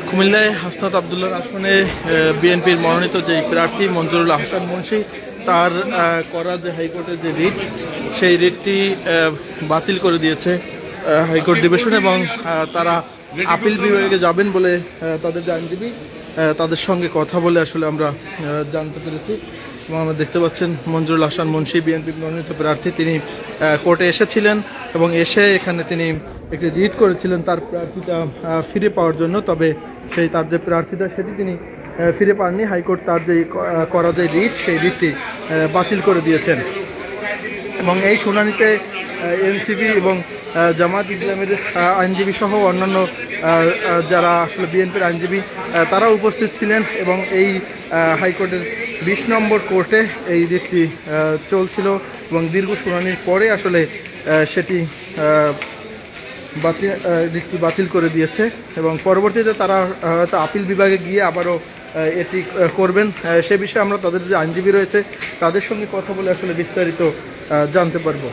কুমিল্লায় হাসনাত আবদুল্লাহর আসনে বিএনপির মনোনীত যে প্রার্থী মঞ্জুরুল আহসান মুন্সি তার করা যে হাইকোর্টের যে রিট সেই রিটটি বাতিল করে দিয়েছে হাইকোর্ট ডিভিশন এবং তারা আপিল বিভাগে যাবেন বলে তাদের যে আইনজীবী তাদের সঙ্গে কথা বলে আসলে আমরা জানতে পেরেছি। এবং আমরা দেখতে পাচ্ছেন মঞ্জুরুল আহসান মুন্সি বিএনপির মনোনীত প্রার্থী তিনি কোর্টে এসেছিলেন এবং এসে এখানে তিনি একটি রিট করেছিলেন তার প্রার্থীটা ফিরে পাওয়ার জন্য, তবে তার যে প্রার্থীটা সেটি তিনি ফিরে পাননি। হাইকোর্ট তার যে করা যে রিট সেই রিটটি বাতিল করে দিয়েছেন এবং এই শুনানিতে এনসিপি এবং জামাত ইসলামের আইনজীবী সহ অন্যান্য যারা আসলে বিএনপির আইনজীবী তারা উপস্থিত ছিলেন এবং এই হাইকোর্টের 20 নম্বর কোর্টে এই রিটটি চলছিল এবং দীর্ঘ শুনানির পরে আসলে সেটি রিটটি বাতিল করে দিয়েছে এবং পরবর্তীতে তারা হয়তো আপিল বিভাগে গিয়ে আবারও এটি করবেন। সে বিষয়ে আমরা তাদের যে আইনজীবী রয়েছে তাদের সঙ্গে কথা বলে আসলে বিস্তারিত জানতে পারবো।